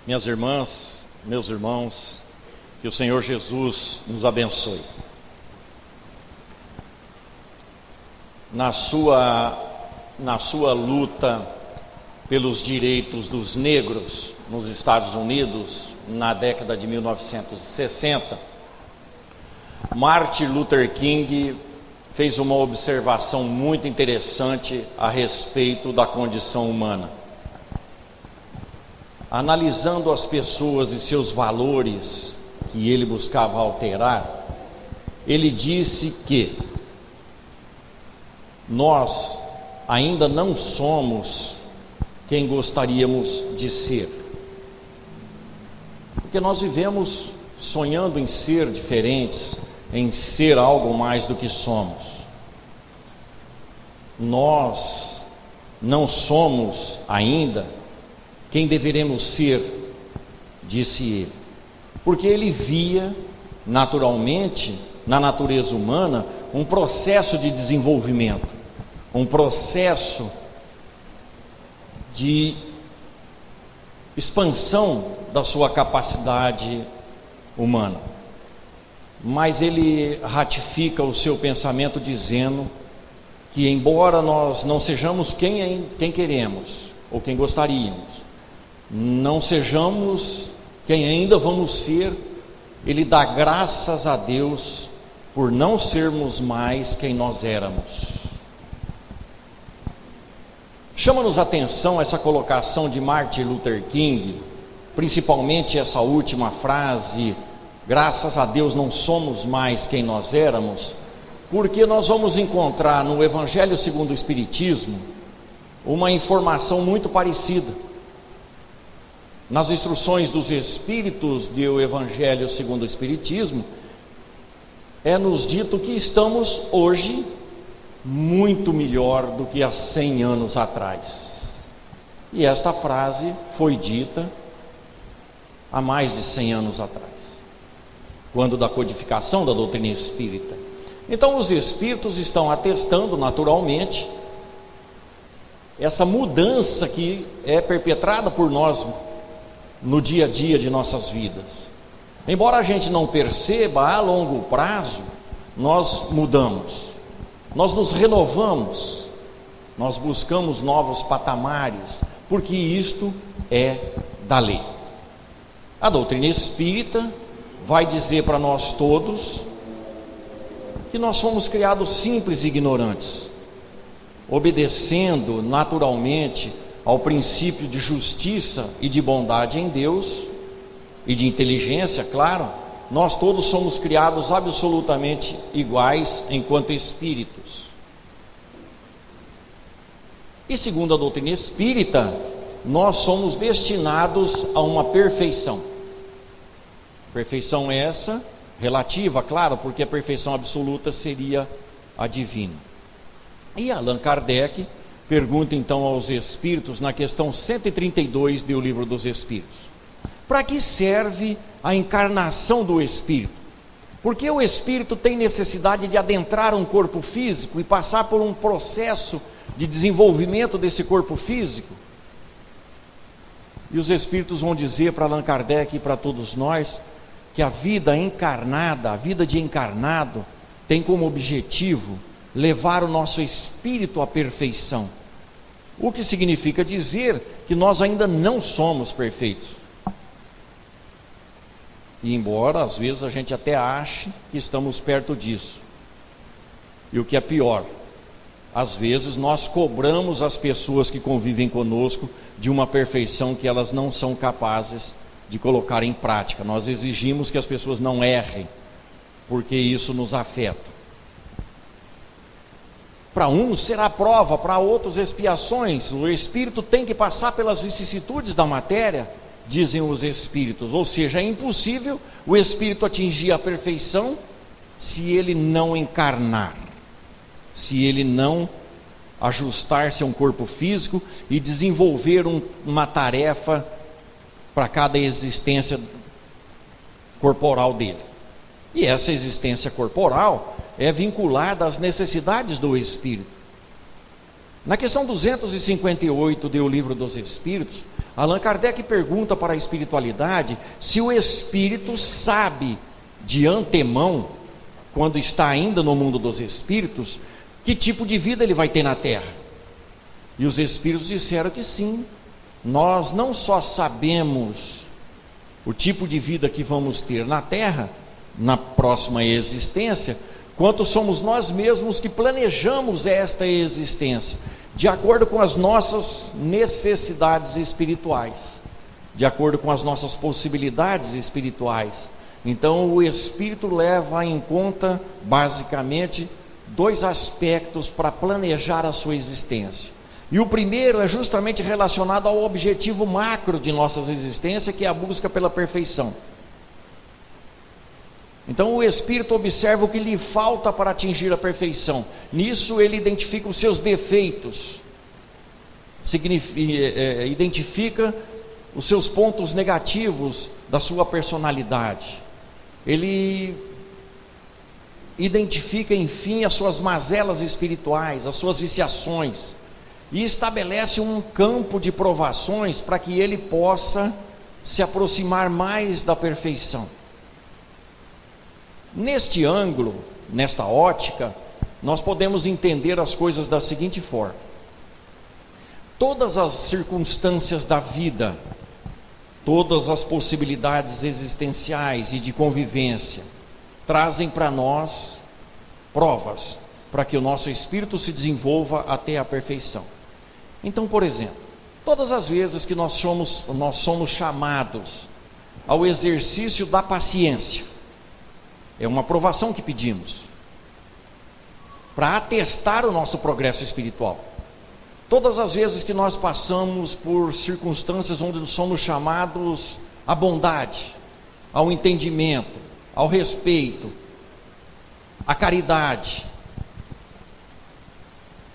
minhas irmãs, meus irmãos, que o Senhor Jesus nos abençoe. Na sua luta pelos direitos dos negros nos Estados Unidos, na década de 1960, Martin Luther King fez uma observação muito interessante a respeito da condição humana. Analisando as pessoas e seus valores que ele buscava alterar, ele disse que nós ainda não somos quem gostaríamos de ser, porque nós vivemos sonhando em ser diferentes, em ser algo mais do que somos. Nós não somos ainda quem deveremos ser, disse ele, porque ele via naturalmente na natureza humana um processo de desenvolvimento, um processo de expansão da sua capacidade humana. Mas ele ratifica o seu pensamento dizendo que, embora nós não sejamos quem queremos ou quem gostaríamos, não sejamos quem ainda vamos ser, ele dá graças a Deus por não sermos mais quem nós éramos. Chama-nos a atenção essa colocação de Martin Luther King, principalmente essa última frase: graças a Deus não somos mais quem nós éramos, porque nós vamos encontrar no Evangelho segundo o Espiritismo uma informação muito parecida. Nas instruções dos Espíritos do Evangelho segundo o Espiritismo, é-nos dito que estamos hoje muito melhor do que há 100 anos atrás. E esta frase foi dita há mais de 100 anos atrás, quando da codificação da doutrina espírita. Então os Espíritos estão atestando naturalmente essa mudança que é perpetrada por nós no dia a dia de nossas vidas. Embora a gente não perceba, a longo prazo nós mudamos, nós nos renovamos, nós buscamos novos patamares, porque isto é da lei. A doutrina espírita vai dizer para nós todos que nós fomos criados simples e ignorantes, obedecendo naturalmente ao princípio de justiça e de bondade em Deus e de inteligência, claro. Nós todos somos criados absolutamente iguais enquanto espíritos. E segundo a doutrina espírita, nós somos destinados a uma perfeição. Perfeição essa relativa, claro, porque a perfeição absoluta seria a divina. E Allan Kardec pergunta então aos Espíritos, na questão 132 do Livro dos Espíritos: para que serve a encarnação do Espírito? Porque o Espírito tem necessidade de adentrar um corpo físico e passar por um processo de desenvolvimento desse corpo físico? E os Espíritos vão dizer para Allan Kardec e para todos nós que a vida encarnada, a vida de encarnado, tem como objetivo levar o nosso espírito à perfeição. O que significa dizer que nós ainda não somos perfeitos. E embora às vezes a gente até ache que estamos perto disso. E o que é pior, às vezes nós cobramos as pessoas que convivem conosco de uma perfeição que elas não são capazes de colocar em prática. Nós exigimos que as pessoas não errem, porque isso nos afeta. Para uns será prova, para outros expiações. O espírito tem que passar pelas vicissitudes da matéria, dizem os Espíritos. Ou seja, é impossível o espírito atingir a perfeição se ele não encarnar, se ele não ajustar-se a um corpo físico e desenvolver uma tarefa para cada existência corporal dele. E essa existência corporal é vinculada às necessidades do espírito. Na questão 258 do Livro dos Espíritos, Allan Kardec pergunta para a espiritualidade se o espírito sabe de antemão, quando está ainda no mundo dos espíritos, que tipo de vida ele vai ter na Terra. E os espíritos disseram que sim. Nós não só sabemos o tipo de vida que vamos ter na Terra, na próxima existência, quanto somos nós mesmos que planejamos esta existência, de acordo com as nossas necessidades espirituais, de acordo com as nossas possibilidades espirituais. Então o Espírito leva em conta, basicamente, dois aspectos para planejar a sua existência. E o primeiro é justamente relacionado ao objetivo macro de nossa existência, que é a busca pela perfeição. Então o Espírito observa o que lhe falta para atingir a perfeição. Nisso ele identifica os seus defeitos, identifica os seus pontos negativos da sua personalidade. Ele identifica, enfim, as suas mazelas espirituais, as suas viciações, e estabelece um campo de provações para que ele possa se aproximar mais da perfeição. Neste ângulo, nesta ótica, nós podemos entender as coisas da seguinte forma: todas as circunstâncias da vida, todas as possibilidades existenciais e de convivência, trazem para nós provas, para que o nosso espírito se desenvolva até a perfeição. Então, por exemplo, todas as vezes que nós somos chamados ao exercício da paciência, é uma provação que pedimos, para atestar o nosso progresso espiritual. Todas as vezes que nós passamos por circunstâncias onde somos chamados à bondade, ao entendimento, ao respeito, à caridade,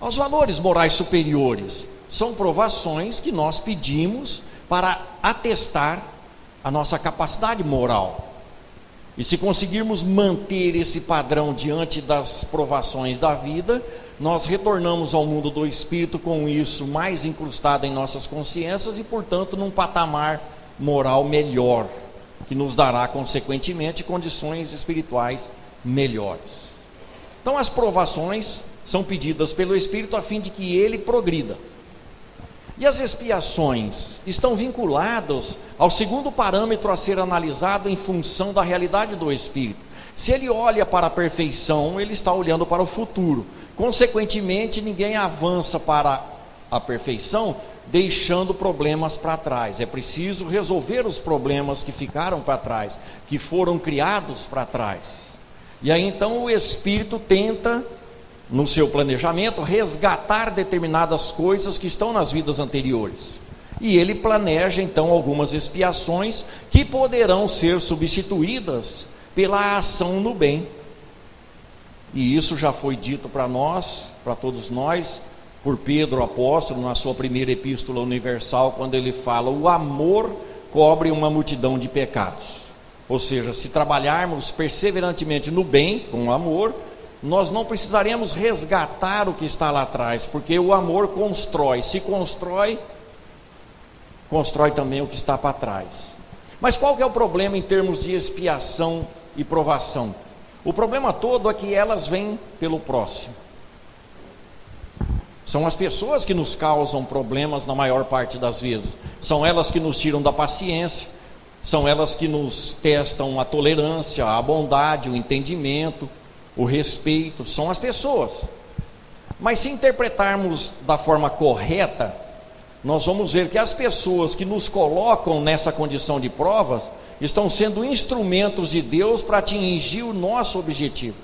aos valores morais superiores, são provações que nós pedimos para atestar a nossa capacidade moral. E se conseguirmos manter esse padrão diante das provações da vida, nós retornamos ao mundo do espírito com isso mais incrustado em nossas consciências e, portanto, num patamar moral melhor, que nos dará, consequentemente, condições espirituais melhores. Então, as provações são pedidas pelo espírito a fim de que ele progrida. E as expiações estão vinculadas ao segundo parâmetro a ser analisado em função da realidade do espírito. Se ele olha para a perfeição, ele está olhando para o futuro. Consequentemente, ninguém avança para a perfeição deixando problemas para trás. É preciso resolver os problemas que ficaram para trás, que foram criados para trás. E aí então o espírito tenta, no seu planejamento, resgatar determinadas coisas que estão nas vidas anteriores. E ele planeja então algumas expiações que poderão ser substituídas pela ação no bem. E isso já foi dito para nós, para todos nós, por Pedro apóstolo, na sua primeira epístola universal, quando ele fala: o amor cobre uma multidão de pecados. Ou seja, se trabalharmos perseverantemente no bem, com amor, nós não precisaremos resgatar o que está lá atrás, porque o amor constrói. Se constrói, constrói também o que está para trás. Mas qual que é o problema em termos de expiação e provação? O problema todo é que elas vêm pelo próximo. São as pessoas que nos causam problemas na maior parte das vezes. São elas que nos tiram da paciência, são elas que nos testam a tolerância, a bondade, o entendimento, o respeito. São as pessoas. Mas se interpretarmos da forma correta, nós vamos ver que as pessoas que nos colocam nessa condição de provas estão sendo instrumentos de Deus para atingir o nosso objetivo.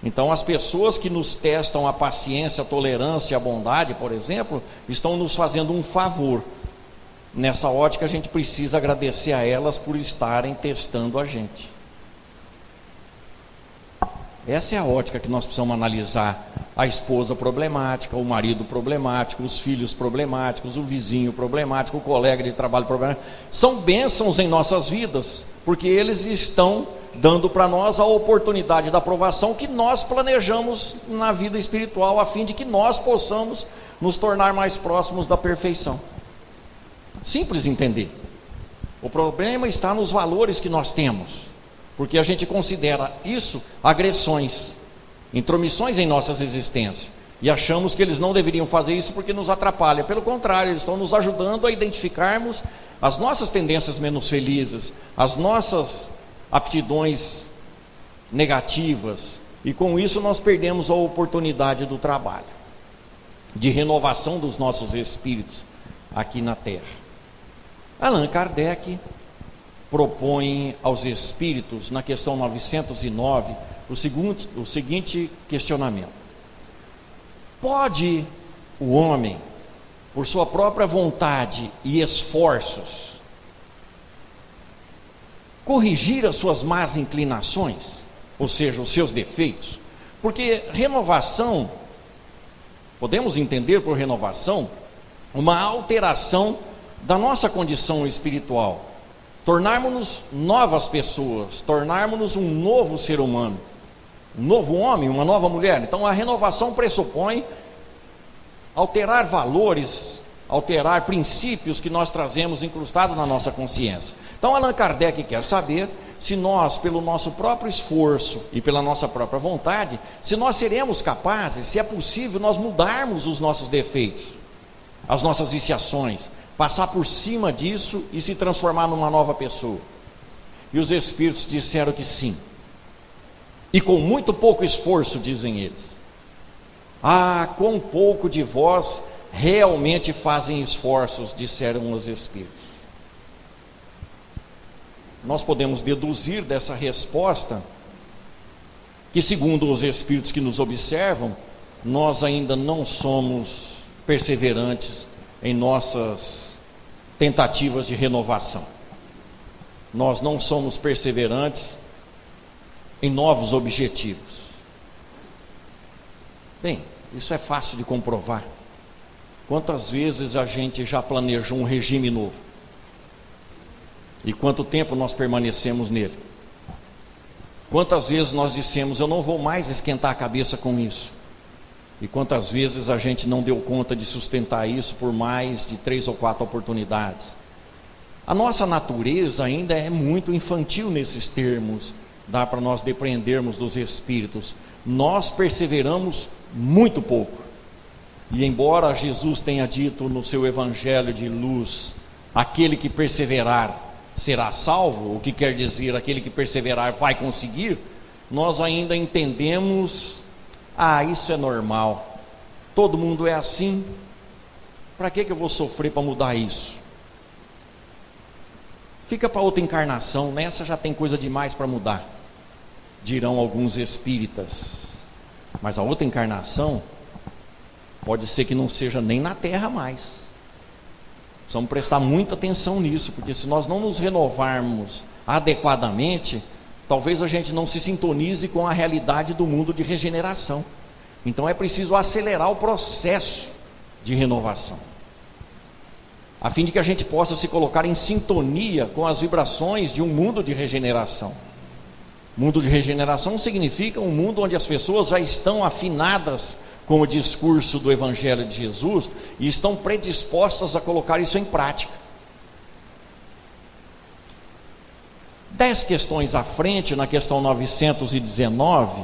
Então as pessoas que nos testam a paciência, a tolerância, a bondade, por exemplo, estão nos fazendo um favor. Nessa ótica a gente precisa agradecer a elas por estarem testando a gente. Essa é a ótica que nós precisamos analisar: a esposa problemática, o marido problemático, os filhos problemáticos, o vizinho problemático, o colega de trabalho problemático. São bênçãos em nossas vidas, porque eles estão dando para nós a oportunidade da aprovação que nós planejamos na vida espiritual, a fim de que nós possamos nos tornar mais próximos da perfeição. Simples entender. O problema está nos valores que nós temos, porque a gente considera isso agressões, intromissões em nossas existências, e achamos que eles não deveriam fazer isso porque nos atrapalha. Pelo contrário, eles estão nos ajudando a identificarmos as nossas tendências menos felizes, as nossas aptidões negativas, e com isso nós perdemos a oportunidade do trabalho, de renovação dos nossos espíritos aqui na Terra. Allan Kardec propõe aos espíritos, na questão 909, o seguinte questionamento: pode o homem, por sua própria vontade e esforços, corrigir as suas más inclinações, ou seja, os seus defeitos? Porque renovação, podemos entender por renovação uma alteração da nossa condição espiritual, tornarmos-nos novas pessoas, tornarmos-nos um novo ser humano, um novo homem, uma nova mulher. Então a renovação pressupõe alterar valores, alterar princípios que nós trazemos incrustados na nossa consciência. Então Allan Kardec quer saber se nós, pelo nosso próprio esforço e pela nossa própria vontade, se nós seremos capazes, se é possível nós mudarmos os nossos defeitos, as nossas viciações, passar por cima disso e se transformar numa nova pessoa. E os espíritos disseram que sim, e com muito pouco esforço, dizem eles. Ah, quão pouco de vós realmente fazem esforços, disseram os espíritos. Nós podemos deduzir dessa resposta que, segundo os espíritos que nos observam, nós ainda não somos perseverantes em nossas tentativas de renovação. Nós não somos perseverantes em novos objetivos. Bem, isso é fácil de comprovar. Quantas vezes a gente já planejou um regime novo? E quanto tempo nós permanecemos nele? Quantas vezes nós dissemos, eu não vou mais esquentar a cabeça com isso? E quantas vezes a gente não deu conta de sustentar isso por mais de 3 ou 4 oportunidades? A nossa natureza ainda é muito infantil nesses termos. Dá para nós depreendermos dos espíritos. Nós perseveramos muito pouco. E embora Jesus tenha dito no seu evangelho de luz, aquele que perseverar será salvo, o que quer dizer aquele que perseverar vai conseguir, nós ainda entendemos, isso é normal, todo mundo é assim, para que eu vou sofrer para mudar isso? Fica para outra encarnação, nessa já tem coisa demais para mudar, dirão alguns espíritas. Mas a outra encarnação pode ser que não seja nem na Terra mais. Precisamos prestar muita atenção nisso, porque se nós não nos renovarmos adequadamente, talvez a gente não se sintonize com a realidade do mundo de regeneração. Então é preciso acelerar o processo de renovação, a fim de que a gente possa se colocar em sintonia com as vibrações de um mundo de regeneração. Mundo de regeneração significa um mundo onde as pessoas já estão afinadas com o discurso do Evangelho de Jesus e estão predispostas a colocar isso em prática. 10 questões à frente, na questão 919,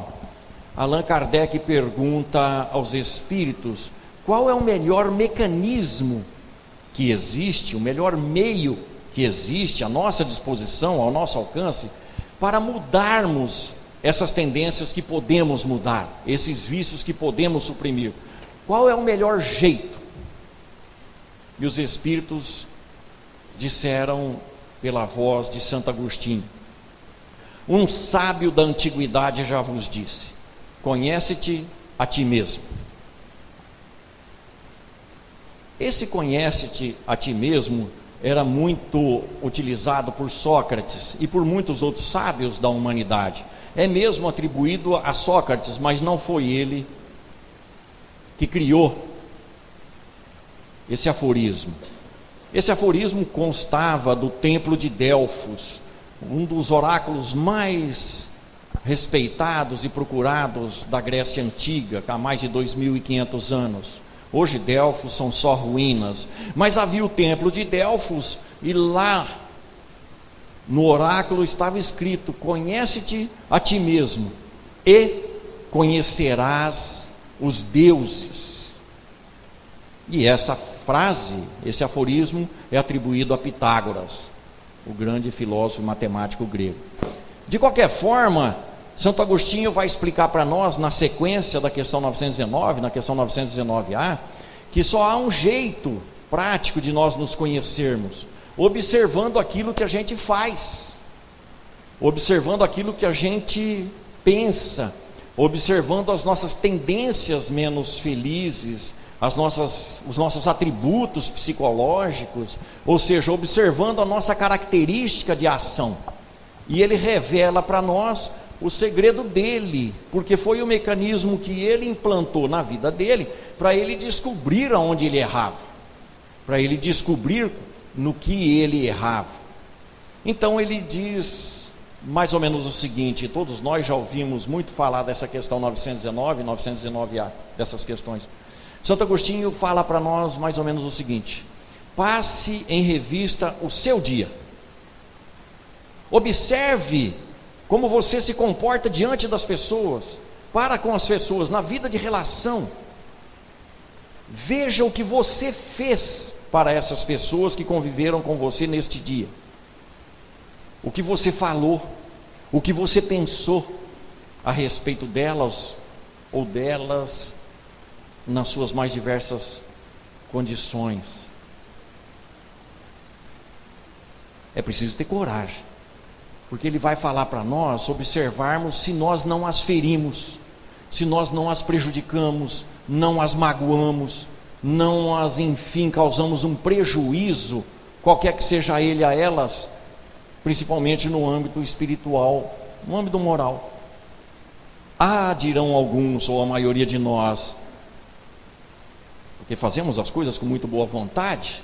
Allan Kardec pergunta aos espíritos qual é o melhor mecanismo que existe, o melhor meio que existe à nossa disposição, ao nosso alcance, para mudarmos essas tendências que podemos mudar, esses vícios que podemos suprimir. Qual é o melhor jeito? E os espíritos disseram pela voz de Santo Agostinho: um sábio da antiguidade já vos disse, conhece-te a ti mesmo. Esse conhece-te a ti mesmo era muito utilizado por Sócrates e por muitos outros sábios da humanidade. É mesmo atribuído a Sócrates, mas não foi ele que criou esse aforismo. Esse aforismo constava do templo de Delfos, um dos oráculos mais respeitados e procurados da Grécia Antiga, há mais de 2.500 anos. Hoje Delfos são só ruínas, mas havia o templo de Delfos, e lá no oráculo estava escrito: conhece-te a ti mesmo e conhecerás os deuses. E essa frase, esse aforismo é atribuído a Pitágoras, o grande filósofo e matemático grego. De qualquer forma, Santo Agostinho vai explicar para nós, na sequência da questão 919, na questão 919a, que só há um jeito prático de nós nos conhecermos: observando aquilo que a gente faz, observando aquilo que a gente pensa, observando as nossas tendências menos felizes, os nossos atributos psicológicos, ou seja, observando a nossa característica de ação. E ele revela para nós o segredo dele, porque foi o mecanismo que ele implantou na vida dele, para ele descobrir aonde ele errava, para ele descobrir no que ele errava. Então ele diz mais ou menos o seguinte: todos nós já ouvimos muito falar dessa questão 919, 919A, dessas questões. Santo Agostinho fala para nós mais ou menos o seguinte: passe em revista o seu dia, observe como você se comporta diante das pessoas, para com as pessoas, na vida de relação. Veja o que você fez para essas pessoas que conviveram com você neste dia, o que você falou, o que você pensou a respeito delas ou delas nas suas mais diversas condições. É preciso ter coragem, porque ele vai falar para nós observarmos se nós não as ferimos, se nós não as prejudicamos, não as magoamos, não as, enfim, causamos um prejuízo, qualquer que seja ele a elas, principalmente no âmbito espiritual, no âmbito moral. Ah, dirão alguns, ou a maioria de nós, porque fazemos as coisas com muito boa vontade,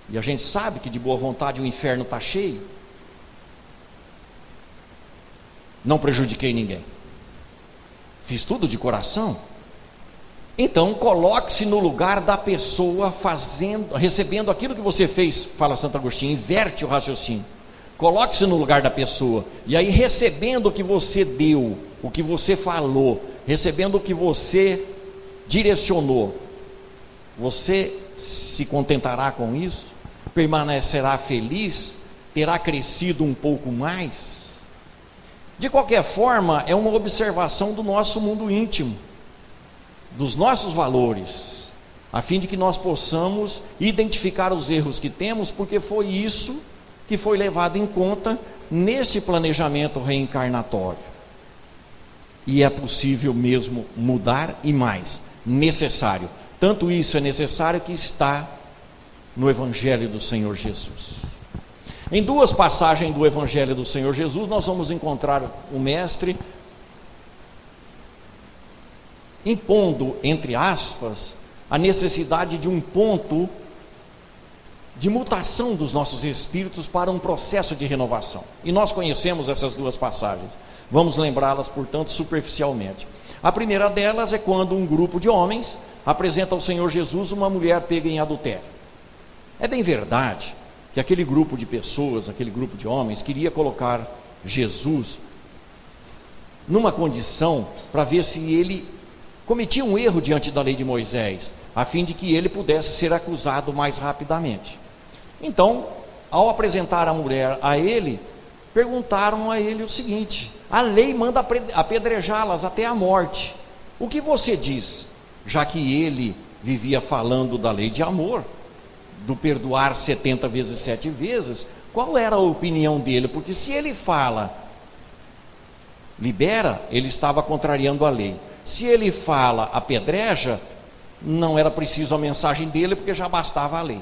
e a gente sabe que de boa vontade o inferno está cheio. Não prejudiquei ninguém, fiz tudo de coração. Então coloque-se no lugar da pessoa recebendo aquilo que você fez, fala Santo Agostinho, inverte o raciocínio. Coloque-se no lugar da pessoa, e aí recebendo o que você deu, o que você falou, recebendo o que você direcionou, você se contentará com isso? Permanecerá feliz? Terá crescido um pouco mais? De qualquer forma, é uma observação do nosso mundo íntimo, dos nossos valores, a fim de que nós possamos identificar os erros que temos, porque foi isso que foi levado em conta neste planejamento reencarnatório. E é possível mesmo mudar, e mais, necessário. Tanto isso é necessário que está no Evangelho do Senhor Jesus. Em duas passagens do Evangelho do Senhor Jesus, nós vamos encontrar o Mestre impondo, entre aspas, a necessidade de um ponto de mutação dos nossos espíritos para um processo de renovação. E nós conhecemos essas duas passagens. Vamos lembrá-las, portanto, superficialmente. A primeira delas é quando um grupo de homens apresenta ao Senhor Jesus uma mulher pega em adultério. É bem verdade que aquele grupo de pessoas, aquele grupo de homens, queria colocar Jesus numa condição para ver se ele cometia um erro diante da lei de Moisés, a fim de que ele pudesse ser acusado mais rapidamente. Então, ao apresentar a mulher a ele, perguntaram a ele o seguinte: a lei manda apedrejá-las até a morte. O que você diz? Já que ele vivia falando da lei de amor, do perdoar 70 vezes 7 vezes, qual era a opinião dele? Porque se ele fala, libera, ele estava contrariando a lei. Se ele fala, apedreja, não era preciso a mensagem dele, porque já bastava a lei.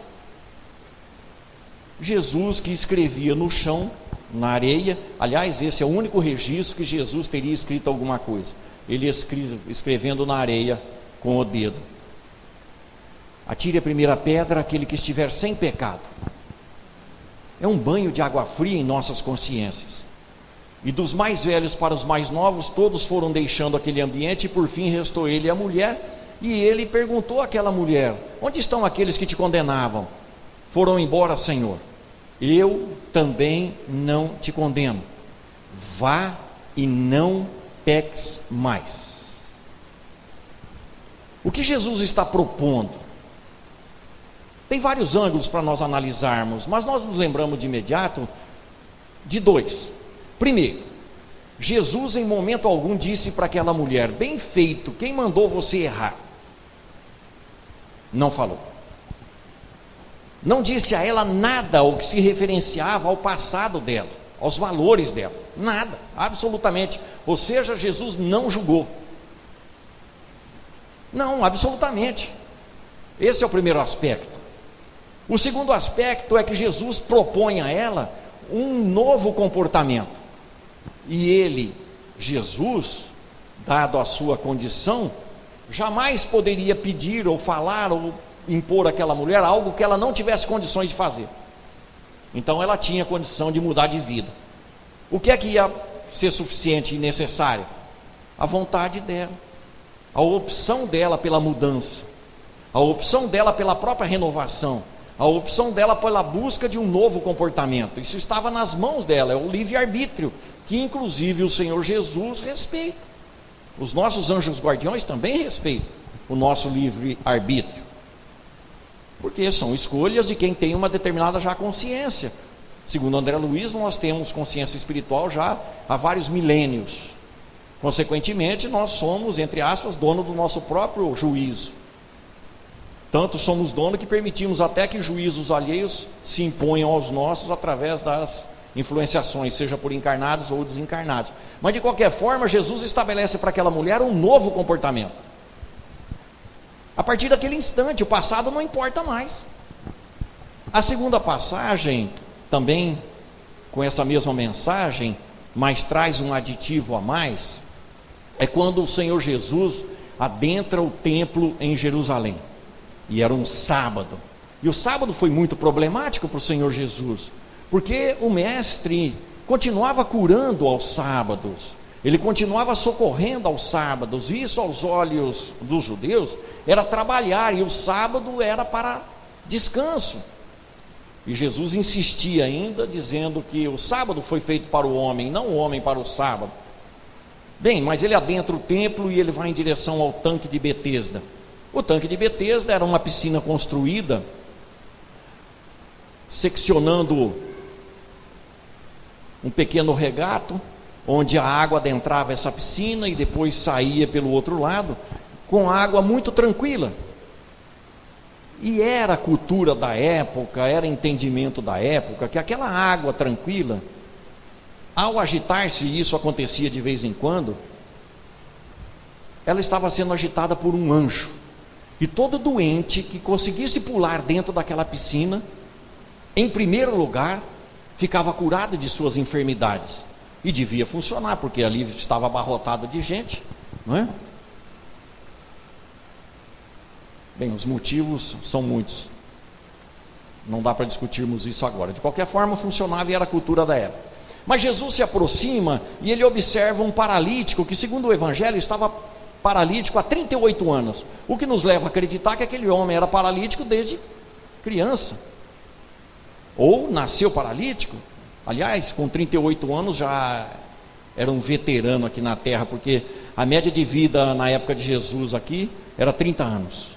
Jesus, que escrevia no chão, na areia, aliás, esse é o único registro que Jesus teria escrito alguma coisa, ele escrevendo na areia com o dedo. Atire a primeira pedra aquele que estiver sem pecado. É um banho de água fria em nossas consciências. E dos mais velhos para os mais novos, todos foram deixando aquele ambiente e por fim restou ele e a mulher. E ele perguntou àquela mulher: onde estão aqueles que te condenavam? Foram embora, Senhor. Eu também não te condeno. Vá e não peques mais. O que Jesus está propondo? Tem vários ângulos para nós analisarmos, mas nós nos lembramos de imediato de dois. Primeiro, Jesus em momento algum disse para aquela mulher: bem feito, quem mandou você errar? Não falou. Não disse a ela nada o que se referenciava ao passado dela, aos valores dela, nada, absolutamente. Ou seja, Jesus não julgou. Não, absolutamente. Esse é o primeiro aspecto. O segundo aspecto é que Jesus propõe a ela um novo comportamento. E ele, Jesus, dado a sua condição, jamais poderia pedir ou falar ou impor àquela mulher algo que ela não tivesse condições de fazer. Então ela tinha condição de mudar de vida. O que é que ia ser suficiente e necessário? A vontade dela, a opção dela pela mudança, a opção dela pela própria renovação, a opção dela pela busca de um novo comportamento. Isso estava nas mãos dela, é o livre-arbítrio, que inclusive o Senhor Jesus respeita. Os nossos anjos guardiões também respeitam o nosso livre-arbítrio, porque são escolhas de quem tem uma determinada já consciência. Segundo André Luiz, nós temos consciência espiritual já há vários milênios. Consequentemente, nós somos, entre aspas, dono do nosso próprio juízo. Tanto somos dono que permitimos até que juízos alheios se imponham aos nossos através das influenciações, seja por encarnados ou desencarnados. Mas de qualquer forma, Jesus estabelece para aquela mulher um novo comportamento. A partir daquele instante, o passado não importa mais. A segunda passagem, também com essa mesma mensagem, mas traz um aditivo a mais, é quando o Senhor Jesus adentra o templo em Jerusalém. E era um sábado. E o sábado foi muito problemático para o Senhor Jesus, porque o mestre continuava curando aos sábados, ele continuava socorrendo aos sábados. Isso aos olhos dos judeus era trabalhar, e o sábado era para descanso. E Jesus insistia ainda, dizendo que o sábado foi feito para o homem, não o homem para o sábado. Bem, mas ele adentra o templo e ele vai em direção ao tanque de Betesda. O tanque de Betesda era uma piscina construída, seccionando um pequeno regato, onde a água adentrava essa piscina e depois saía pelo outro lado, com água muito tranquila. E era a cultura da época, era entendimento da época, que aquela água tranquila, ao agitar-se, e isso acontecia de vez em quando, ela estava sendo agitada por um anjo. E todo doente que conseguisse pular dentro daquela piscina, em primeiro lugar, ficava curado de suas enfermidades. E devia funcionar, porque ali estava abarrotado de gente, não é? Bem, os motivos são muitos. Não dá para discutirmos isso agora. De qualquer forma, funcionava e era a cultura da época. Mas Jesus se aproxima e ele observa um paralítico que, segundo o Evangelho, estava paralítico há 38 anos. O que nos leva a acreditar que aquele homem era paralítico desde criança. Ou nasceu paralítico. Aliás, com 38 anos já era um veterano aqui na terra, porque a média de vida na época de Jesus aqui era 30 anos.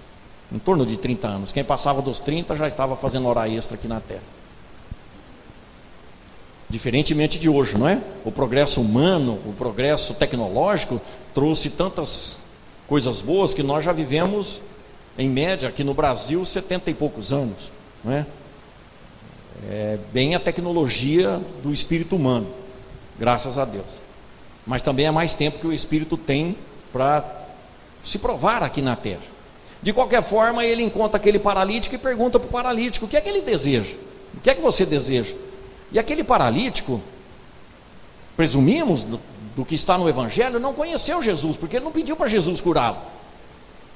Em torno de 30 anos. Quem passava dos 30 já estava fazendo hora extra aqui na terra. Diferentemente de hoje, não é? O progresso humano, o progresso tecnológico trouxe tantas coisas boas que nós já vivemos, em média, aqui no Brasil, 70 e poucos anos, não é? É bem a tecnologia do espírito humano, graças a Deus. Mas também é mais tempo que o espírito tem para se provar aqui na terra. De qualquer forma, ele encontra aquele paralítico e pergunta para o paralítico: o que é que ele deseja? O que é que você deseja? E aquele paralítico, presumimos do que está no Evangelho, não conheceu Jesus, porque ele não pediu para Jesus curá-lo.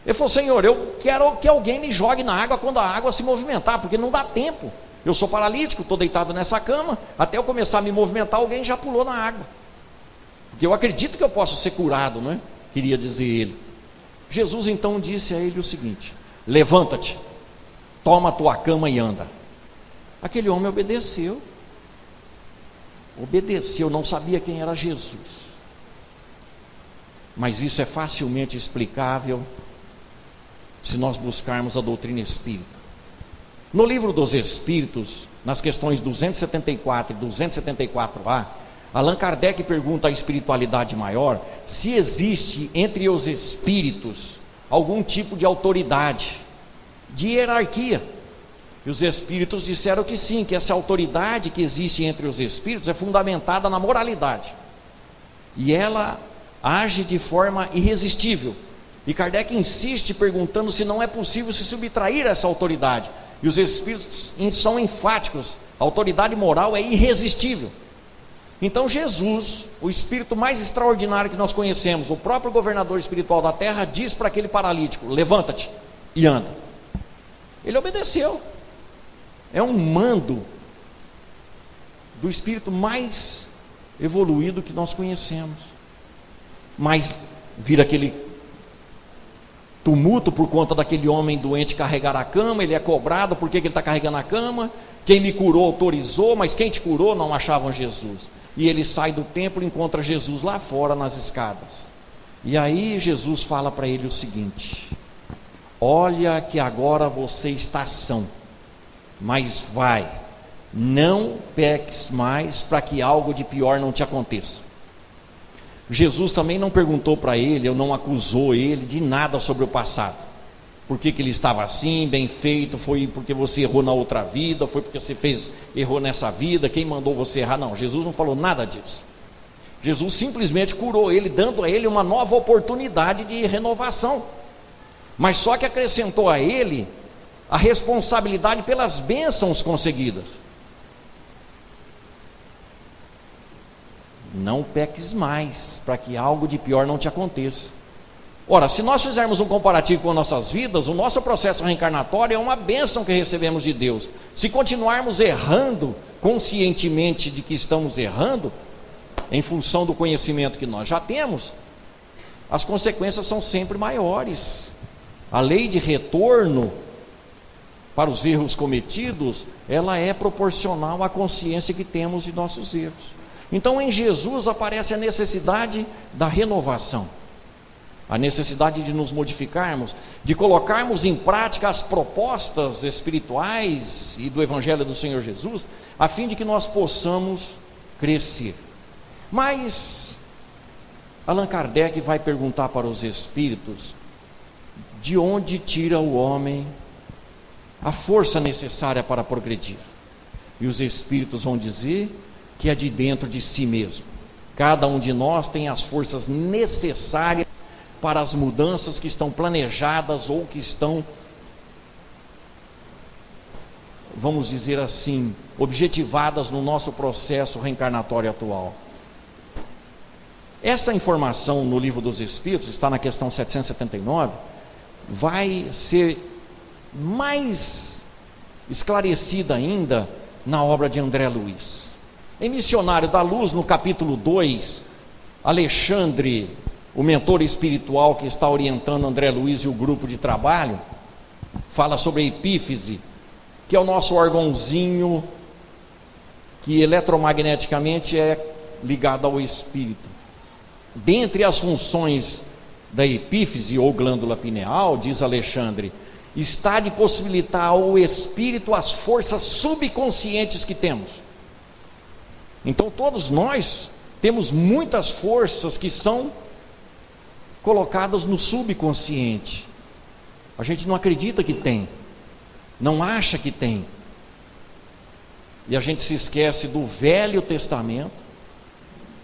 Ele falou: Senhor, eu quero que alguém me jogue na água quando a água se movimentar, porque não dá tempo. Eu sou paralítico, estou deitado nessa cama, até eu começar a me movimentar, alguém já pulou na água. Porque eu acredito que eu posso ser curado, não é? Queria dizer ele. Jesus então disse a ele o seguinte: levanta-te, toma a tua cama e anda. Aquele homem obedeceu, não sabia quem era Jesus, mas isso é facilmente explicável se nós buscarmos a doutrina espírita. No livro dos Espíritos, nas questões 274 e 274A, Allan Kardec pergunta à espiritualidade maior se existe entre os espíritos algum tipo de autoridade, de hierarquia. E os espíritos disseram que sim, que essa autoridade que existe entre os espíritos é fundamentada na moralidade. E ela age de forma irresistível. E Kardec insiste perguntando se não é possível se subtrair essa autoridade. E os espíritos são enfáticos: a autoridade moral é irresistível. Então Jesus, o espírito mais extraordinário que nós conhecemos, o próprio governador espiritual da terra, diz para aquele paralítico: levanta-te e anda. Ele obedeceu. É um mando do espírito mais evoluído que nós conhecemos. Mas vira aquele tumulto por conta daquele homem doente carregar a cama. Ele é cobrado porque ele está carregando a cama. Quem me curou autorizou, mas quem te curou não achavam Jesus. E ele sai do templo e encontra Jesus lá fora nas escadas. E aí Jesus fala para ele o seguinte: olha que agora você está são, mas vai, não peques mais para que algo de pior não te aconteça. Jesus também não perguntou para ele, ou não acusou ele de nada sobre o passado. Por que ele estava assim, bem feito, foi porque você errou na outra vida, foi porque você errou nessa vida, quem mandou você errar? Não, Jesus não falou nada disso. Jesus simplesmente curou ele, dando a ele uma nova oportunidade de renovação. Mas só que acrescentou a ele a responsabilidade pelas bênçãos conseguidas. Não peques mais, para que algo de pior não te aconteça. Ora, se nós fizermos um comparativo com nossas vidas, o nosso processo reencarnatório é uma bênção que recebemos de Deus. Se continuarmos errando, conscientemente de que estamos errando, em função do conhecimento que nós já temos, as consequências são sempre maiores. A lei de retorno para os erros cometidos, ela é proporcional à consciência que temos de nossos erros. Então em Jesus aparece a necessidade da renovação, a necessidade de nos modificarmos, de colocarmos em prática as propostas espirituais e do Evangelho do Senhor Jesus, a fim de que nós possamos crescer. Mas Allan Kardec vai perguntar para os espíritos: de onde tira o homem a força necessária para progredir? E os espíritos vão dizer que é de dentro de si mesmo. Cada um de nós tem as forças necessárias para as mudanças que estão planejadas ou que estão, vamos dizer assim, objetivadas no nosso processo reencarnatório atual. Essa informação no Livro dos Espíritos, está na questão 779, vai ser mais esclarecida ainda na obra de André Luiz. Em Missionário da Luz, no capítulo 2, Alexandre, o mentor espiritual que está orientando André Luiz e o grupo de trabalho, fala sobre a epífise, que é o nosso órgãozinho que eletromagneticamente é ligado ao espírito. Dentre as funções da epífise ou glândula pineal, diz Alexandre, está de possibilitar ao espírito as forças subconscientes que temos. Então todos nós temos muitas forças que são colocadas no subconsciente. A gente não acredita que tem, não acha que tem. E a gente se esquece do Velho Testamento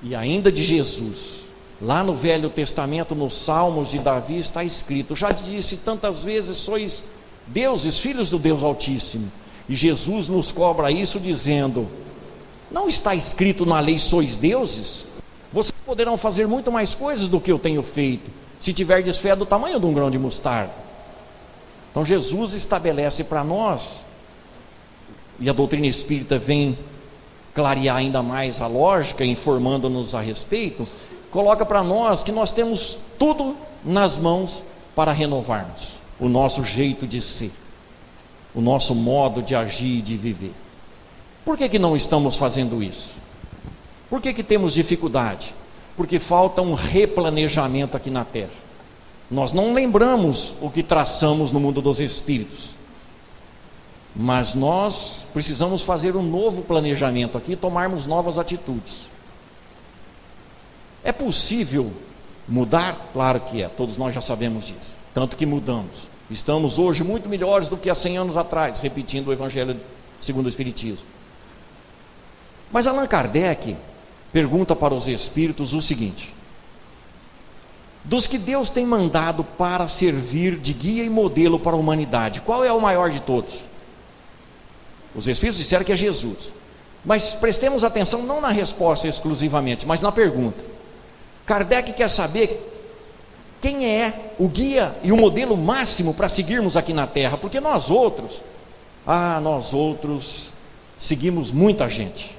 e ainda de Jesus. Lá no Velho Testamento, nos Salmos de Davi, está escrito: já disse tantas vezes, sois deuses, filhos do Deus Altíssimo. E Jesus nos cobra isso dizendo: não está escrito na lei, sois deuses? Vocês poderão fazer muito mais coisas do que eu tenho feito, se tiverdes fé do tamanho de um grão de mostarda. Então Jesus estabelece para nós e a doutrina espírita vem clarear ainda mais a lógica, informando-nos a respeito, coloca para nós que nós temos tudo nas mãos para renovarmos o nosso jeito de ser, o nosso modo de agir e de viver. Por que não estamos fazendo isso? Por que temos dificuldade? Porque falta um replanejamento aqui na Terra. Nós não lembramos o que traçamos no mundo dos espíritos, mas nós precisamos fazer um novo planejamento aqui, tomarmos novas atitudes. É possível mudar? Claro que é, todos nós já sabemos disso, tanto que mudamos. Estamos hoje muito melhores do que há 100 anos atrás, repetindo o Evangelho segundo o Espiritismo. Mas Allan Kardec pergunta para os espíritos o seguinte: dos que Deus tem mandado para servir de guia e modelo para a humanidade, qual é o maior de todos? Os espíritos disseram que é Jesus. Mas prestemos atenção não na resposta exclusivamente, mas na pergunta. Kardec quer saber quem é o guia e o modelo máximo para seguirmos aqui na Terra, porque nós outros seguimos muita gente,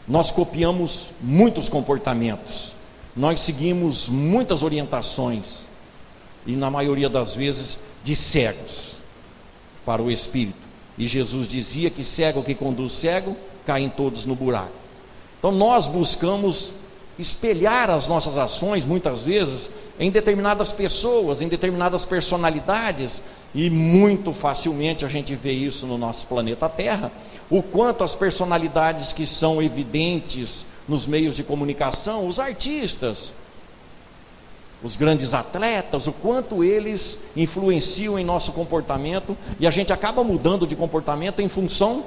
nós copiamos muitos comportamentos, nós seguimos muitas orientações, e na maioria das vezes de cegos para o Espírito. E Jesus dizia que cego que conduz cego, caem todos no buraco. Então nós buscamos espelhar as nossas ações, muitas vezes, em determinadas pessoas, em determinadas personalidades, e muito facilmente a gente vê isso no nosso planeta Terra, o quanto as personalidades que são evidentes nos meios de comunicação, os artistas, os grandes atletas, o quanto eles influenciam em nosso comportamento, e a gente acaba mudando de comportamento em função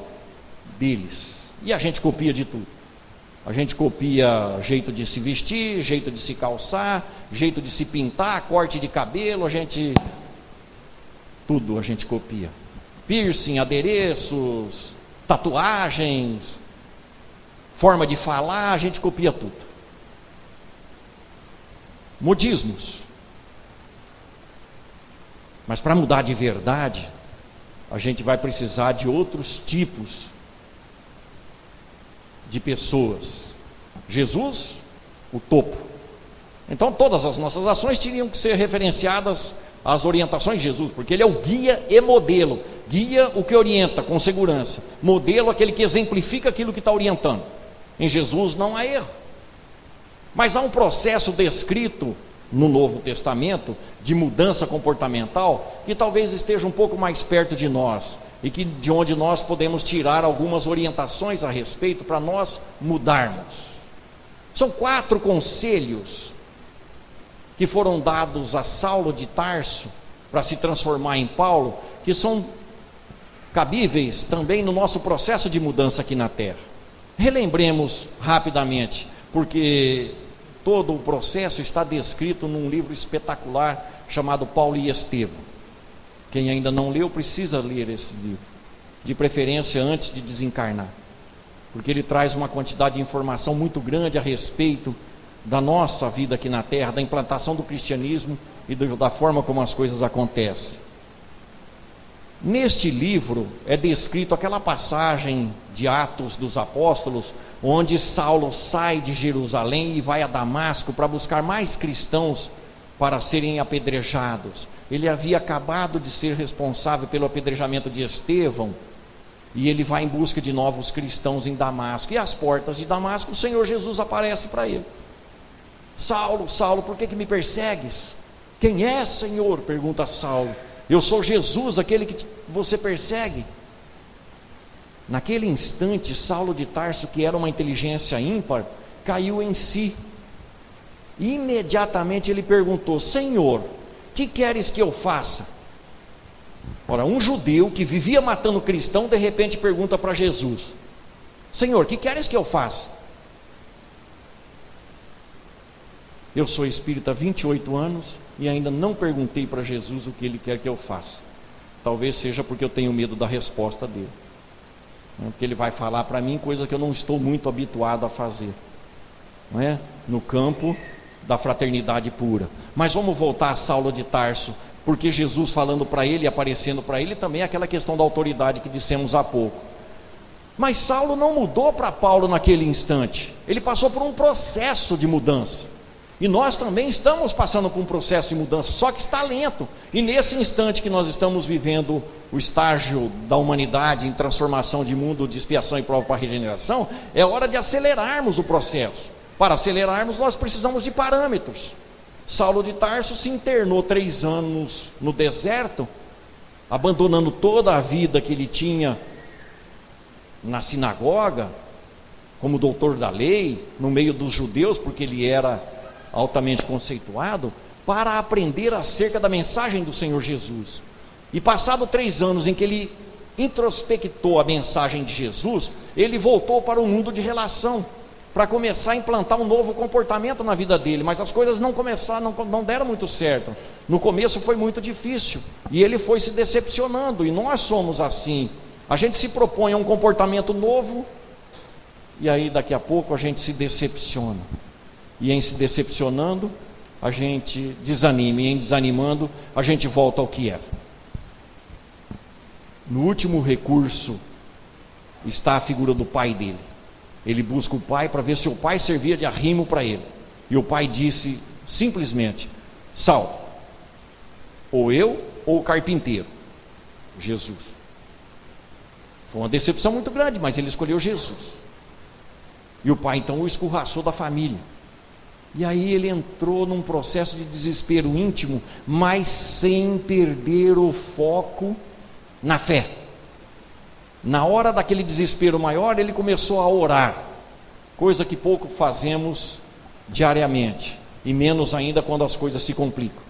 deles, e a gente copia de tudo. A gente copia jeito de se vestir, jeito de se calçar, jeito de se pintar, corte de cabelo, tudo a gente copia. Piercing, adereços, tatuagens, forma de falar, a gente copia tudo. Modismos. Mas para mudar de verdade, a gente vai precisar de outros tipos de pessoas. Jesus, o topo. Então todas as nossas ações teriam que ser referenciadas às orientações de Jesus, porque ele é o guia e modelo. Guia, o que orienta com segurança. Modelo, aquele que exemplifica aquilo que está orientando. Em Jesus não há erro. Mas há um processo descrito no Novo Testamento de mudança comportamental que talvez esteja um pouco mais perto de nós, e que de onde nós podemos tirar algumas orientações a respeito para nós mudarmos. São 4 conselhos que foram dados a Saulo de Tarso para se transformar em Paulo, que são cabíveis também no nosso processo de mudança aqui na Terra. Relembremos rapidamente, porque todo o processo está descrito num livro espetacular chamado Paulo e Estevão. Quem ainda não leu precisa ler esse livro, de preferência antes de desencarnar, porque ele traz uma quantidade de informação muito grande a respeito da nossa vida aqui na Terra, da implantação do cristianismo e da forma como as coisas acontecem. Neste livro é descrito aquela passagem de Atos dos Apóstolos, onde Saulo sai de Jerusalém e vai a Damasco para buscar mais cristãos para serem apedrejados. Ele havia acabado de ser responsável pelo apedrejamento de Estevão, e ele vai em busca de novos cristãos em Damasco, e às portas de Damasco o Senhor Jesus aparece para ele. Saulo, Saulo, por que me persegues? Quem é, Senhor? Pergunta Saulo. Eu sou Jesus, aquele que você persegue. Naquele instante, Saulo de Tarso, que era uma inteligência ímpar, caiu em si. Imediatamente ele perguntou: Senhor, que queres que eu faça? Ora, um judeu que vivia matando cristão, de repente pergunta para Jesus: Senhor, que queres que eu faça? Eu sou espírita há 28 anos e ainda não perguntei para Jesus o que ele quer que eu faça. Talvez seja porque eu tenho medo da resposta dele, porque ele vai falar para mim coisa que eu não estou muito habituado a fazer, não é? No campo da fraternidade pura. Mas vamos voltar a Saulo de Tarso, porque Jesus falando para ele, aparecendo para ele, também é aquela questão da autoridade que dissemos há pouco. Mas Saulo não mudou para Paulo naquele instante. Ele passou por um processo de mudança. E nós também estamos passando por um processo de mudança, só que está lento. E nesse instante que nós estamos vivendo o estágio da humanidade em transformação de mundo, de expiação e prova para a regeneração, é hora de acelerarmos o processo. Para acelerarmos, nós precisamos de parâmetros. Saulo de Tarso se internou 3 anos no deserto, abandonando toda a vida que ele tinha na sinagoga, como doutor da lei, no meio dos judeus, porque ele era altamente conceituado, para aprender acerca da mensagem do Senhor Jesus. E passado 3 anos em que ele introspectou a mensagem de Jesus, ele voltou para o mundo de relação, para começar a implantar um novo comportamento na vida dele. Mas as coisas não deram muito certo. No começo foi muito difícil, e ele foi se decepcionando, e nós somos assim. A gente se propõe a um comportamento novo, e aí daqui a pouco a gente se decepciona. E em se decepcionando, a gente desanima. E em desanimando, a gente volta ao que era. No último recurso está a figura do pai dele. Ele busca o pai para ver se o pai servia de arrimo para ele. E o pai disse simplesmente: Saulo, ou eu ou o carpinteiro. Jesus. Foi uma decepção muito grande, mas ele escolheu Jesus. E o pai então o escorraçou da família. E aí ele entrou num processo de desespero íntimo, mas sem perder o foco na fé. Na hora daquele desespero maior, ele começou a orar, coisa que pouco fazemos diariamente, e menos ainda quando as coisas se complicam.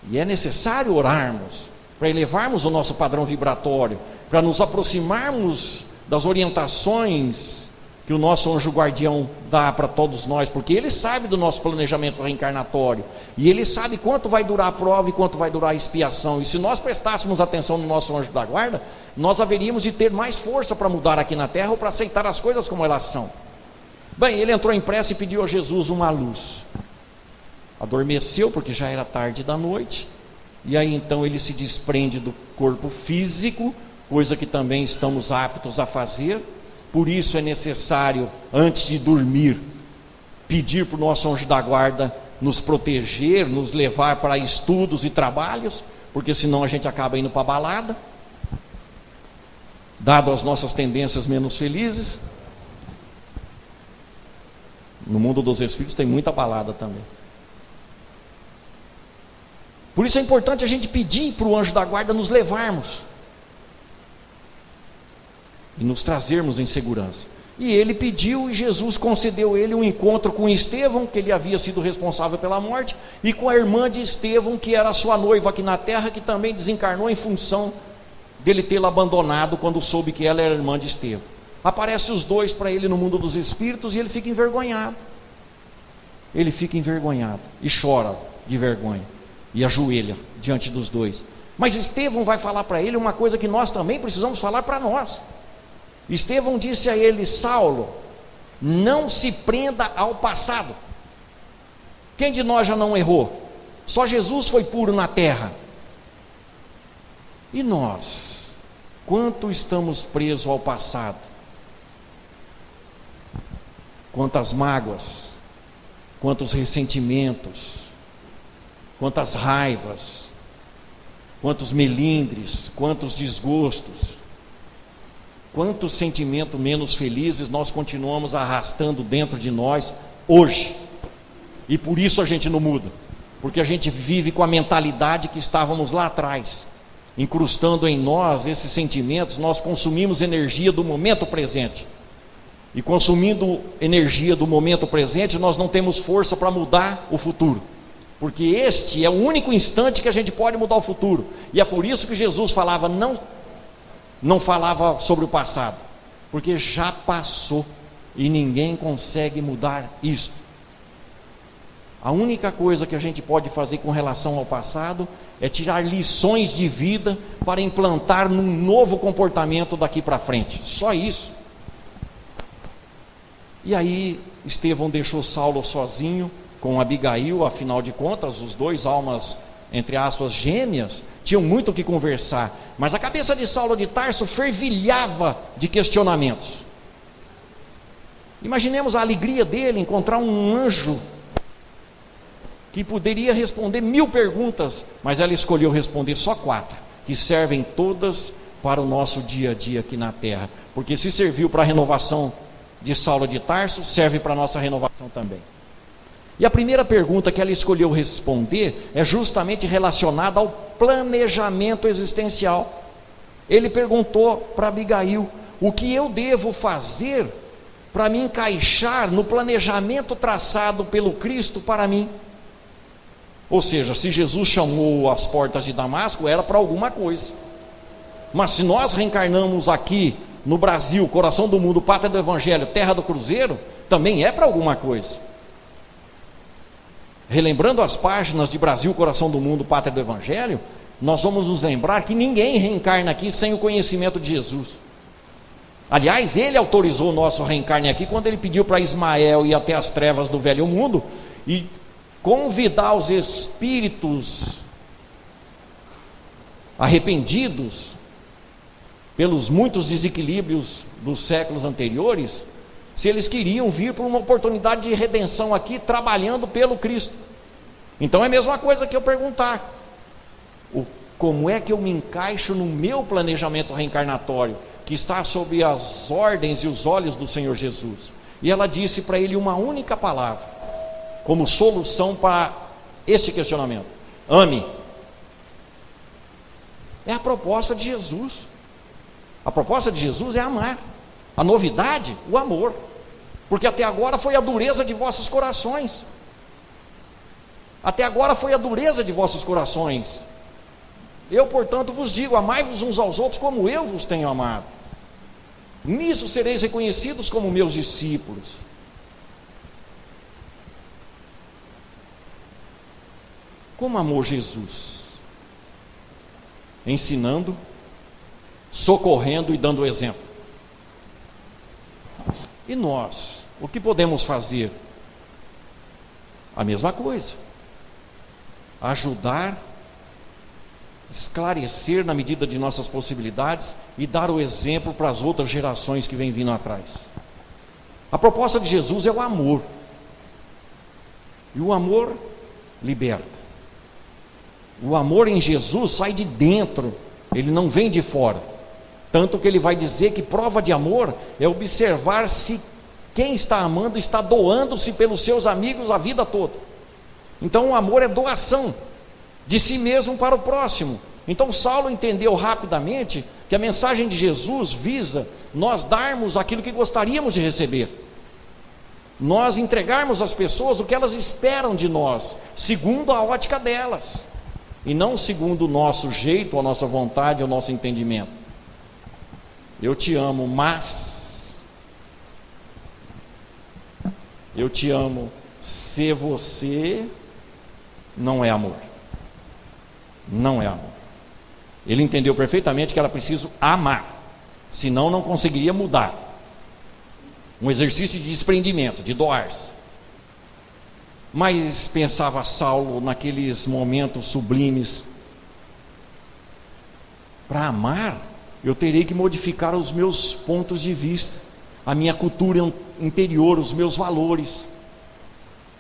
E é necessário orarmos, para elevarmos o nosso padrão vibratório, para nos aproximarmos das orientações que o nosso anjo guardião dá para todos nós, porque ele sabe do nosso planejamento reencarnatório, e ele sabe quanto vai durar a prova e quanto vai durar a expiação. E se nós prestássemos atenção no nosso anjo da guarda, nós haveríamos de ter mais força para mudar aqui na terra, ou para aceitar as coisas como elas são. Bem, ele entrou em prece e pediu a Jesus uma luz. Adormeceu, porque já era tarde da noite, e aí então ele se desprende do corpo físico, coisa que também estamos aptos a fazer. Por isso é necessário, antes de dormir, pedir para o nosso anjo da guarda nos proteger, nos levar para estudos e trabalhos, porque senão a gente acaba indo para a balada, dado as nossas tendências menos felizes. No mundo dos espíritos tem muita balada também. Por isso é importante a gente pedir para o anjo da guarda nos levarmos e nos trazermos em segurança. E ele pediu, e Jesus concedeu ele um encontro com Estevão, que ele havia sido responsável pela morte, e com a irmã de Estevão, que era a sua noiva aqui na terra, que também desencarnou em função dele tê-la abandonado quando soube que ela era irmã de Estevão. Aparece os dois para ele no mundo dos espíritos, e ele fica envergonhado. Ele fica envergonhado e chora de vergonha e ajoelha diante dos dois. Mas Estevão vai falar para ele uma coisa que nós também precisamos falar para nós. Estevão disse a ele: Saulo, não se prenda ao passado. Quem de nós já não errou? Só Jesus foi puro na terra. E nós? Quanto estamos presos ao passado? Quantas mágoas, quantos ressentimentos, quantas raivas, quantos melindres, quantos desgostos, quantos sentimentos menos felizes nós continuamos arrastando dentro de nós hoje. E por isso a gente não muda, porque a gente vive com a mentalidade que estávamos lá atrás, incrustando em nós esses sentimentos. Nós consumimos energia do momento presente, e consumindo energia do momento presente, nós não temos força para mudar o futuro, porque este é o único instante que a gente pode mudar o futuro. E é por isso que Jesus falava, não falava sobre o passado, porque já passou e ninguém consegue mudar isso. A única coisa que a gente pode fazer com relação ao passado é tirar lições de vida para implantar num novo comportamento daqui para frente, só isso. E aí Estevão deixou Saulo sozinho com Abigail, afinal de contas os dois almas entre aspas, gêmeas, tinham muito o que conversar, mas a cabeça de Saulo de Tarso fervilhava de questionamentos. Imaginemos a alegria dele encontrar um anjo que poderia responder 1000 perguntas, mas ela escolheu responder só 4, que servem todas para o nosso dia a dia aqui na terra, porque se serviu para a renovação de Saulo de Tarso, serve para a nossa renovação também. E a primeira pergunta que ela escolheu responder é justamente relacionada ao planejamento existencial. Ele perguntou para Abigail: o que eu devo fazer para me encaixar no planejamento traçado pelo Cristo para mim? Ou seja, se Jesus chamou as portas de Damasco, era para alguma coisa. Mas se nós reencarnamos aqui no Brasil, coração do mundo, pátria do Evangelho, terra do Cruzeiro, também é para alguma coisa. Relembrando as páginas de Brasil, coração do mundo, pátria do Evangelho, nós vamos nos lembrar que ninguém reencarna aqui sem o conhecimento de Jesus. Aliás, ele autorizou o nosso reencarne aqui quando ele pediu para Ismael ir até as trevas do velho mundo e convidar os espíritos arrependidos pelos muitos desequilíbrios dos séculos anteriores, se eles queriam vir por uma oportunidade de redenção aqui, trabalhando pelo Cristo. Então é a mesma coisa que eu perguntar: como é que eu me encaixo no meu planejamento reencarnatório, que está sob as ordens e os olhos do Senhor Jesus? E ela disse para ele uma única palavra, como solução para este questionamento: ame. É a proposta de Jesus. A proposta de Jesus é amar. A novidade, o amor. Porque até agora foi a dureza de vossos corações. Até agora foi a dureza de vossos corações. Eu, portanto, vos digo: amai-vos uns aos outros como eu vos tenho amado. Nisso sereis reconhecidos como meus discípulos. Como amou Jesus? Ensinando, socorrendo e dando exemplo. E nós, o que podemos fazer? A mesma coisa. Ajudar, esclarecer na medida de nossas possibilidades e dar o exemplo para as outras gerações que vêm vindo atrás. A proposta de Jesus é o amor. E o amor liberta. O amor em Jesus sai de dentro, ele não vem de fora. Tanto que ele vai dizer que prova de amor é observar se quem está amando está doando-se pelos seus amigos a vida toda. Então o amor é doação de si mesmo para o próximo. Então Saulo entendeu rapidamente que a mensagem de Jesus visa nós darmos aquilo que gostaríamos de receber. Nós entregarmos às pessoas o que elas esperam de nós, segundo a ótica delas, e não segundo o nosso jeito, a nossa vontade, o nosso entendimento. Eu te amo, mas eu te amo se você não é amor. Não é amor. Ele entendeu perfeitamente que era preciso amar, senão não conseguiria mudar. Um exercício de desprendimento, de doar-se. Mas pensava Saulo naqueles momentos sublimes: para amar, eu terei que modificar os meus pontos de vista, a minha cultura interior, os meus valores.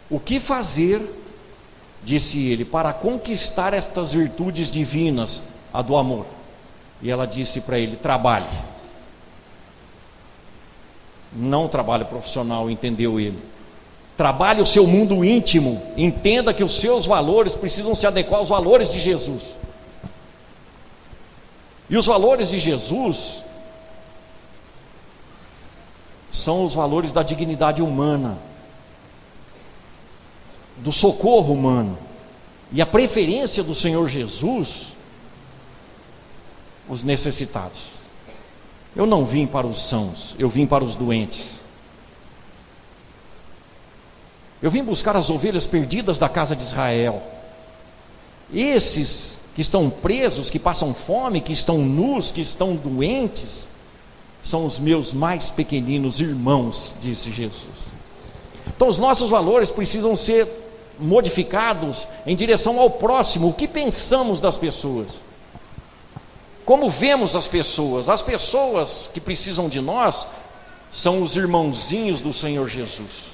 O que fazer, disse ele, para conquistar estas virtudes divinas, a do amor? E ela disse para ele: trabalhe. Não trabalho profissional, entendeu ele. Trabalhe o seu mundo íntimo, entenda que os seus valores precisam se adequar aos valores de Jesus. E os valores de Jesus são os valores da dignidade humana, do socorro humano. E a preferência do Senhor Jesus, os necessitados. Eu não vim para os sãos, eu vim para os doentes. Eu vim buscar as ovelhas perdidas da casa de Israel. Esses que estão presos, que passam fome, que estão nus, que estão doentes, são os meus mais pequeninos irmãos, disse Jesus. Então os nossos valores precisam ser modificados em direção ao próximo. O que pensamos das pessoas? Como vemos as pessoas? As pessoas que precisam de nós são os irmãozinhos do Senhor Jesus.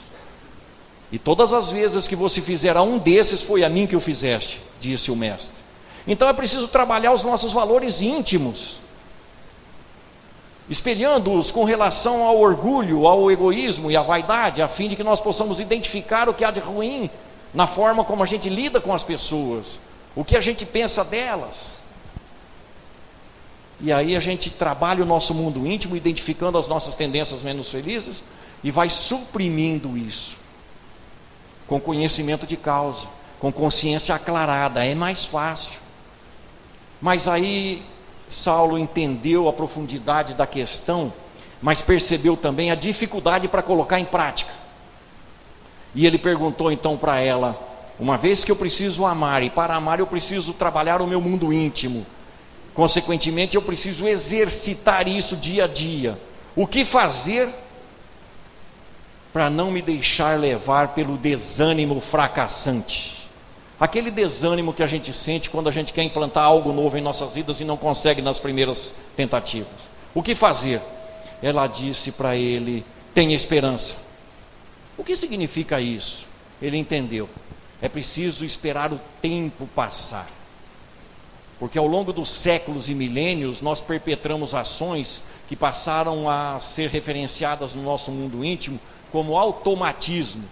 E todas as vezes que você fizer a um desses, foi a mim que o fizeste, disse o Mestre. Então é preciso trabalhar os nossos valores íntimos, espelhando-os com relação ao orgulho, ao egoísmo e à vaidade, a fim de que nós possamos identificar o que há de ruim na forma como a gente lida com as pessoas, o que a gente pensa delas. E aí a gente trabalha o nosso mundo íntimo, identificando as nossas tendências menos felizes, e vai suprimindo isso, com conhecimento de causa, com consciência aclarada. É mais fácil. Mas aí Saulo entendeu a profundidade da questão, mas percebeu também a dificuldade para colocar em prática. E ele perguntou então para ela: uma vez que eu preciso amar, e para amar eu preciso trabalhar o meu mundo íntimo, consequentemente eu preciso exercitar isso dia a dia, o que fazer para não me deixar levar pelo desânimo fracassante? Aquele desânimo que a gente sente quando a gente quer implantar algo novo em nossas vidas e não consegue nas primeiras tentativas. O que fazer? Ela disse para ele: tenha esperança. O que significa isso? Ele entendeu. É preciso esperar o tempo passar. Porque ao longo dos séculos e milênios, nós perpetramos ações que passaram a ser referenciadas no nosso mundo íntimo como automatismos,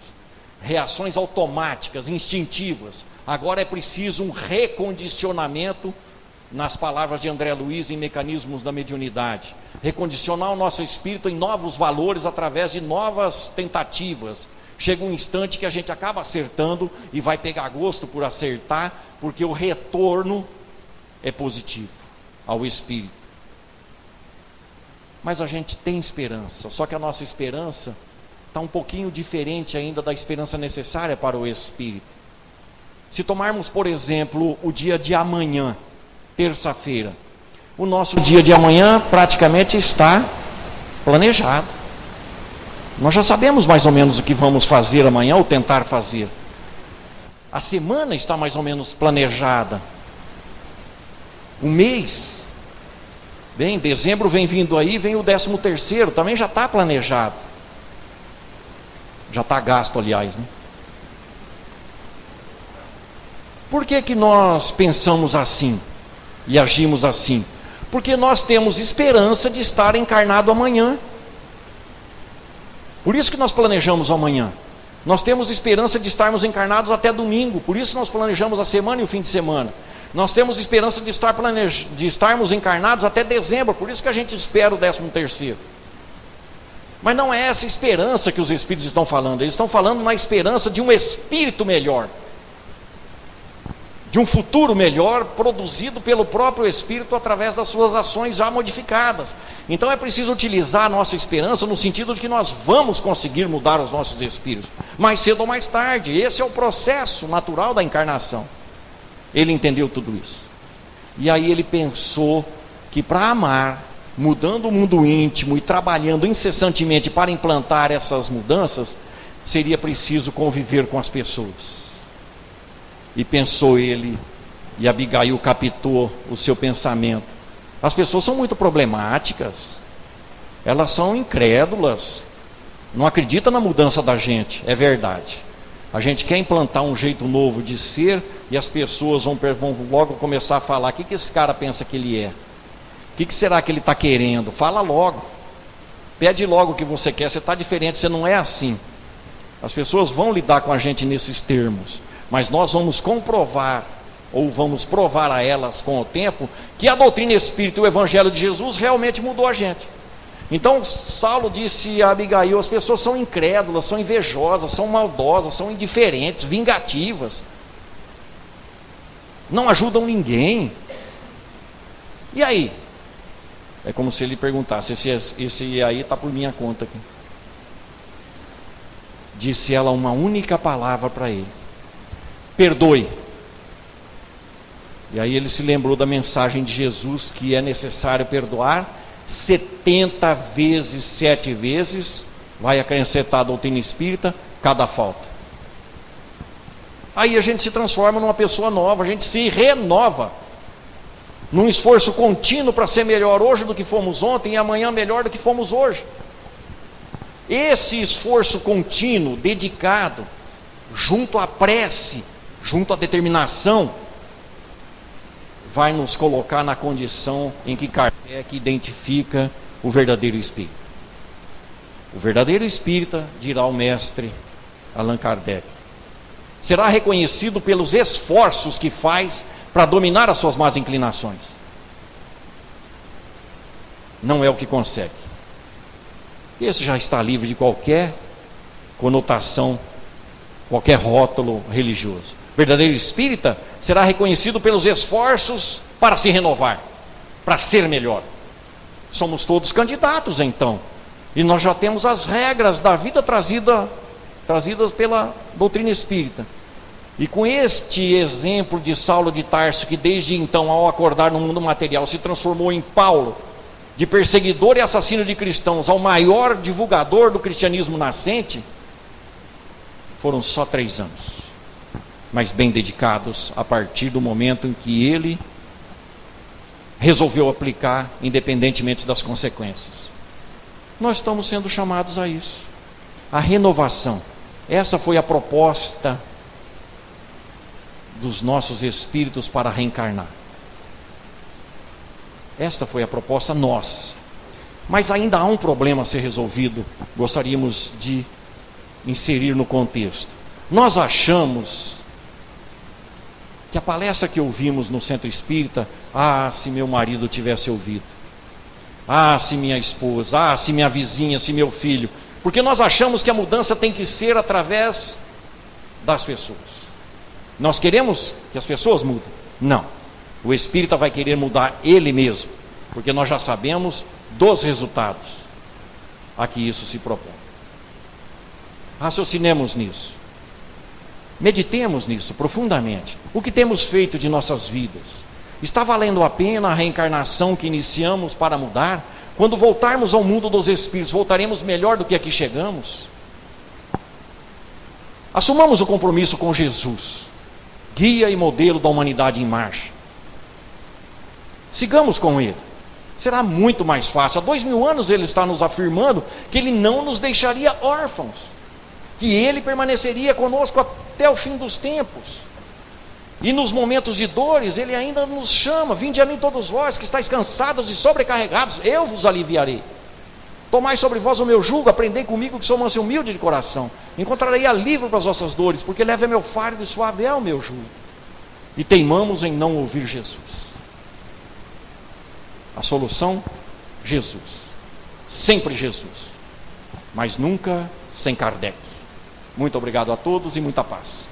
reações automáticas, instintivas. Agora é preciso um recondicionamento, nas palavras de André Luiz, em mecanismos da mediunidade. Recondicionar o nosso espírito em novos valores através de novas tentativas. Chega um instante que a gente acaba acertando e vai pegar gosto por acertar, porque o retorno é positivo ao espírito. Mas a gente tem esperança, só que a nossa esperança está um pouquinho diferente ainda da esperança necessária para o espírito. Se tomarmos, por exemplo, o dia de amanhã, terça-feira, o nosso dia de amanhã praticamente está planejado. Nós já sabemos mais ou menos o que vamos fazer amanhã, ou tentar fazer. A semana está mais ou menos planejada. O mês, bem, dezembro vem vindo aí, vem o 13º, também já está planejado. Já está gasto, aliás, né? Por que que nós pensamos assim e agimos assim? Porque nós temos esperança de estar encarnado amanhã. Por isso que nós planejamos amanhã. Nós temos esperança de estarmos encarnados até domingo. Por isso nós planejamos a semana e o fim de semana. Nós temos esperança de estarmos encarnados até dezembro. Por isso que a gente espera o 13º. Mas não é essa esperança que os Espíritos estão falando. Eles estão falando na esperança de um espírito melhor, de um futuro melhor, produzido pelo próprio Espírito através das suas ações já modificadas. Então é preciso utilizar a nossa esperança no sentido de que nós vamos conseguir mudar os nossos espíritos, mais cedo ou mais tarde. Esse é o processo natural da encarnação. Ele entendeu tudo isso. E aí ele pensou que para amar, mudando o mundo íntimo e trabalhando incessantemente para implantar essas mudanças, seria preciso conviver com as pessoas. E pensou ele, e Abigail captou o seu pensamento: as pessoas são muito problemáticas, elas são incrédulas, não acreditam na mudança da gente. É verdade, a gente quer implantar um jeito novo de ser, e as pessoas vão logo começar a falar: o que esse cara pensa que ele é? O que será que ele está querendo? Fala logo, pede logo o que você quer. Você está diferente, você não é assim. As pessoas vão lidar com a gente nesses termos, mas nós vamos comprovar, ou vamos provar a elas com o tempo, que a doutrina espírita e o evangelho de Jesus realmente mudou a gente. Então Saulo disse a Abigail: as pessoas são incrédulas, são invejosas, são maldosas, são indiferentes, vingativas, não ajudam ninguém. E aí? É como se ele perguntasse: esse aí está por minha conta aqui. Disse ela uma única palavra para ele: perdoe. E aí ele se lembrou da mensagem de Jesus, que é necessário perdoar 70 vezes, 7 vezes, vai acrescentar a doutrina espírita, cada falta. Aí a gente se transforma numa pessoa nova, a gente se renova, num esforço contínuo para ser melhor hoje do que fomos ontem e amanhã melhor do que fomos hoje. Esse esforço contínuo, dedicado, junto à prece, junto à determinação, vai nos colocar na condição em que Kardec identifica o verdadeiro espírita. O verdadeiro espírita, dirá o mestre Allan Kardec, será reconhecido pelos esforços que faz para dominar as suas más inclinações. Não é o que consegue. Esse já está livre de qualquer conotação, qualquer rótulo religioso. O verdadeiro espírita será reconhecido pelos esforços para se renovar, para ser melhor. Somos todos candidatos então. E nós já temos as regras da vida trazidas pela doutrina espírita. E com este exemplo de Saulo de Tarso, que desde então, ao acordar no mundo material, se transformou em Paulo, de perseguidor e assassino de cristãos, ao maior divulgador do cristianismo nascente, foram só 3 anos, mas bem dedicados a partir do momento em que ele resolveu aplicar, independentemente das consequências. Nós estamos sendo chamados a isso, a renovação. Essa foi a proposta dos nossos espíritos para reencarnar. Esta foi a proposta nossa. Mas ainda há um problema a ser resolvido, gostaríamos de inserir no contexto. Nós achamos que a palestra que ouvimos no Centro Espírita, se meu marido tivesse ouvido, se minha esposa, se minha vizinha, se meu filho, porque nós achamos que a mudança tem que ser através das pessoas. Nós queremos que as pessoas mudem? Não. O espírita vai querer mudar ele mesmo, porque nós já sabemos dos resultados a que isso se propõe. Raciocinemos nisso. Meditemos nisso profundamente. O que temos feito de nossas vidas? Está valendo a pena a reencarnação que iniciamos para mudar? Quando voltarmos ao mundo dos espíritos, voltaremos melhor do que aqui chegamos? Assumamos o compromisso com Jesus, guia e modelo da humanidade em marcha. Sigamos com ele. Será muito mais fácil. Há 2000 anos ele está nos afirmando que ele não nos deixaria órfãos, que ele permaneceria conosco até o fim dos tempos. E nos momentos de dores ele ainda nos chama: vinde a mim todos vós que estáis cansados e sobrecarregados, eu vos aliviarei. Tomai sobre vós o meu jugo, aprendei comigo que sou manso e humilde de coração. Encontrarei alívio para as vossas dores, porque leve é meu fardo e suave é o meu jugo. E teimamos em não ouvir Jesus. A solução? Jesus. Sempre Jesus. Mas nunca sem Kardec. Muito obrigado a todos e muita paz.